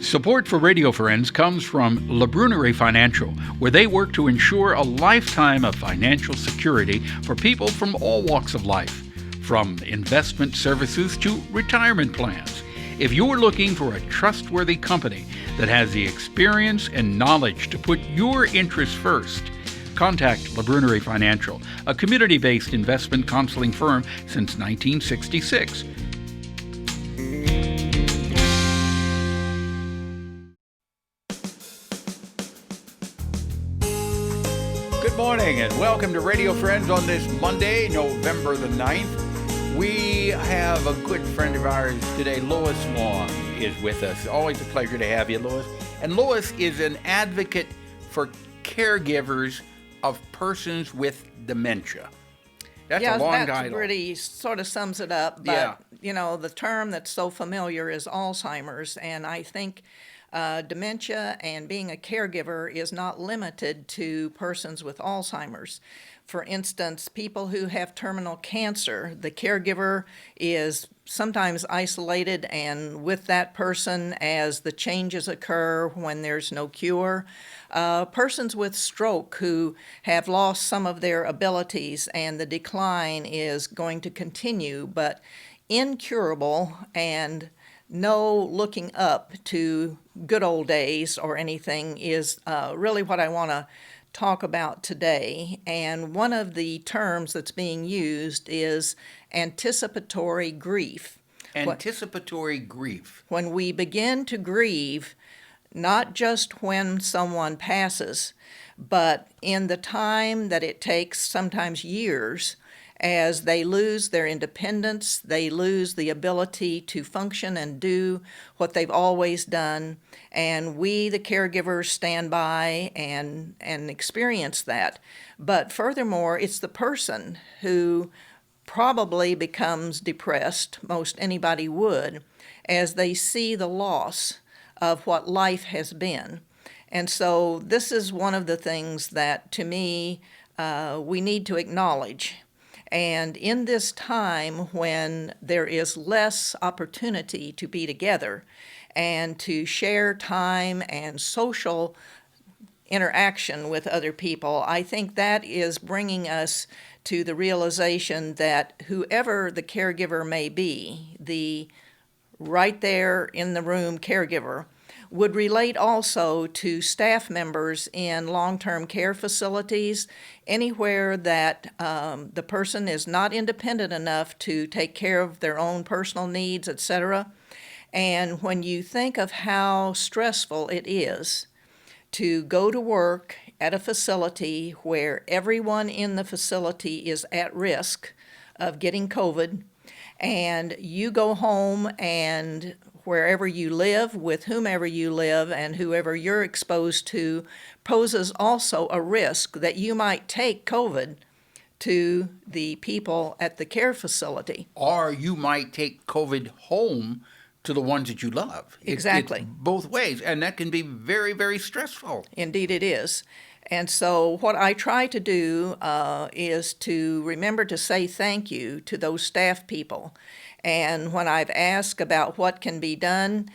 Support for Radio Friends comes from La Brunerie Financial, where they work to ensure a lifetime of financial security for people from all walks of life, from investment services to retirement plans. If you're looking for a trustworthy company that has the experience and knowledge to put your interests first, contact La Brunerie Financial, a community-based investment counseling firm since 1966. Good morning and welcome to Radio Friends on this Monday, November the 9th. We have a good friend of ours today, LOIS Long, is with us. Always a pleasure to have you, Lois. And Lois is an advocate for caregivers of persons with dementia. That's a long title. That really sort of sums it up. But, you know, the term that's so familiar is Alzheimer's. And I think dementia and being a caregiver is not limited to persons with Alzheimer's. For instance, people who have terminal cancer, the caregiver is sometimes isolated and with that person as the changes occur when there's no cure. Persons with stroke who have lost some of their abilities and the decline is going to continue, but incurable and no looking up to good old days or anything is really what I want to talk about today. And one of the terms that's being used is anticipatory grief. Anticipatory grief. When we begin to grieve, not just when someone passes, but in the time that it takes, sometimes years, as they lose their independence, they lose the ability to function and do what they've always done. And we, the caregivers, stand by and experience that. But furthermore, it's the person who probably becomes depressed, most anybody would, as they see the loss of what life has been. And so this is one of the things that, to me, we need to acknowledge. And in this time when there is less opportunity to be together and to share time and social interaction with other people, I think that is bringing us to the realization that whoever the caregiver may be, the right there in the room caregiver, would relate also to staff members in long-term care facilities, anywhere that the person is not independent enough to take care of their own personal needs, etc. And when you think of how stressful it is to go to work at a facility where everyone in the facility is at risk of getting COVID, and you go home and wherever you live, with whomever you live, and whoever you're exposed to, poses also a risk that you might take COVID to the people at the care facility. Or you might take COVID home to the ones that you love. Exactly. It's both ways, and that can be very, very stressful. Indeed it is. And so what I try to do is to remember to say thank you to those staff people. And when I've asked about what can be done,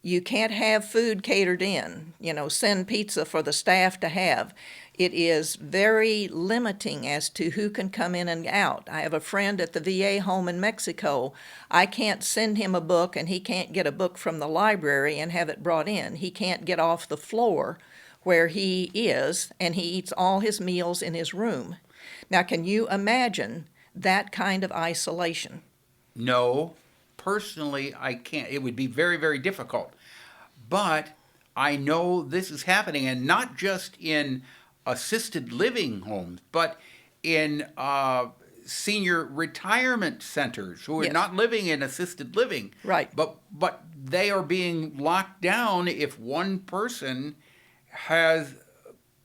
you can't have food catered in, send pizza for the staff to have. It is very limiting as to who can come in and out. I have a friend at the VA home in Mexico. I can't send him a book and he can't get a book from the library and have it brought in. He can't get off the floor where he is, and he eats all his meals in his room. Now, can you imagine that kind of isolation? No, personally, I can't. It would be very, very difficult. But I know this is happening, and not just in assisted living homes, but in senior retirement centers who are not living in assisted living. Right. But they are being locked down if one person has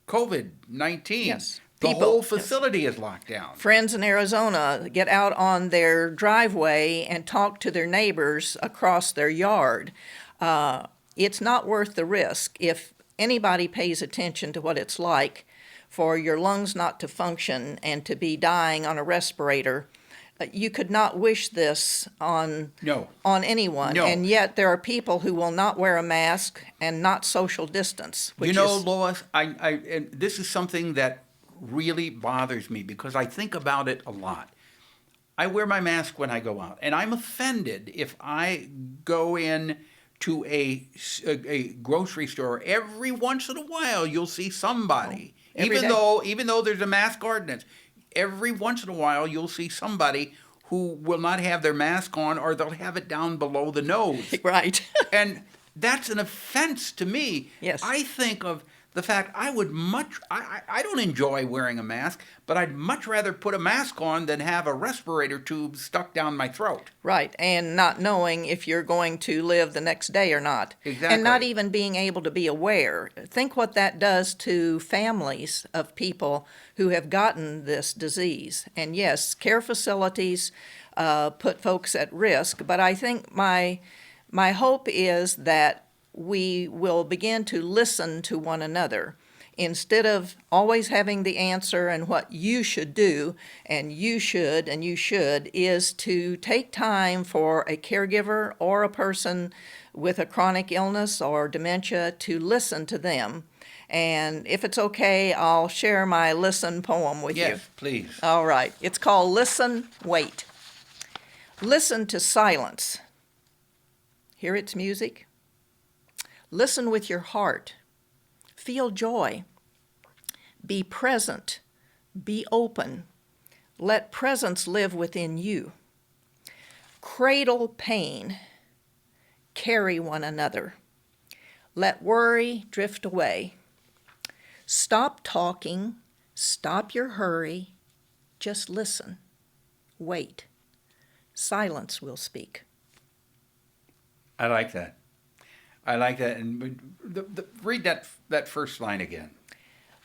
COVID-19. Yes. The whole facility is locked down. Friends in Arizona get out on their driveway and talk to their neighbors across their yard. It's not worth the risk. If anybody pays attention to what it's like for your lungs not to function and to be dying on a respirator, you could not wish this on No. anyone, No. and yet there are people who will not wear a mask and not social distance. Which Lois, and this is something that really bothers me because I think about it a lot. I wear my mask when I go out, and I'm offended if I go in to a grocery store. Every once in a while, you'll see somebody, every day. even though there's a mask ordinance. Every once in a while, you'll see somebody who will not have their mask on, or they'll have it down below the nose. Right. And that's an offense to me. Yes. I think of the fact I don't enjoy wearing a mask, but I'd much rather put a mask on than have a respirator tube stuck down my throat. Right, and not knowing if you're going to live the next day or not. Exactly. And not even being able to be aware. Think what that does to families of people who have gotten this disease. And yes, care facilities put folks at risk, but I think my hope is that we will begin to listen to one another instead of always having the answer and what you should do and you should is to take time for a caregiver or a person with a chronic illness or dementia to listen to them. And if it's okay, I'll share my listen poem with you. Yes, please. All right. It's called Listen, Wait. Listen to silence. Hear its music. Listen with your heart. Feel joy. Be present. Be open. Let presence live within you. Cradle pain. Carry one another. Let worry drift away. Stop talking. Stop your hurry. Just listen. Wait. Silence will speak. I like that. And read that first line again.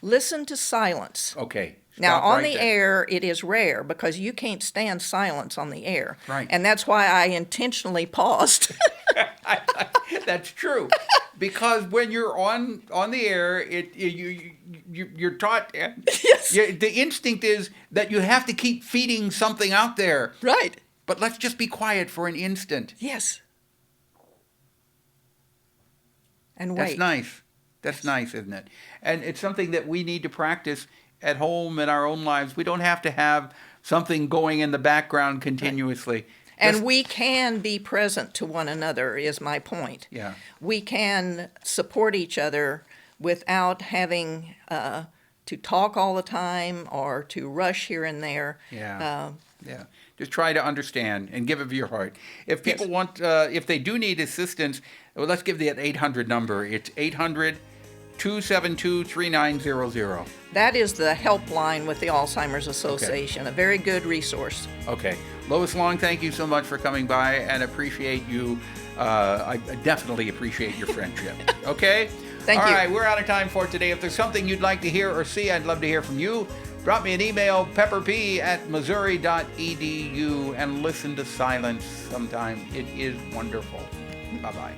Listen to silence. Okay. Now, Stop on right the there. air, it is rare because you can't stand silence on the air. Right. And that's why I intentionally paused. That's true, because when you're on the air, you're taught. Yes. The instinct is that you have to keep feeding something out there. Right. But let's just be quiet for an instant. Yes. And That's wait. nice. That's nice, isn't it? And it's something that we need to practice at home in our own lives. We don't have to have something going in the background continuously. And we can be present to one another, is my point. Yeah. We can support each other without having to talk all the time or to rush here and there. Yeah. Just try to understand and give of your heart. If people want, if they do need assistance, well, let's give that 800 number. It's 800-272-3900. That is the helpline with the Alzheimer's Association, a very good resource. Okay. Lois Long, thank you so much for coming by, and appreciate you. I definitely appreciate your friendship. Okay? Thank you. All right, we're out of time for today. If there's something you'd like to hear or see, I'd love to hear from you. Drop me an email, pepperp@missouri.edu, and listen to silence sometime. It is wonderful. Bye-bye.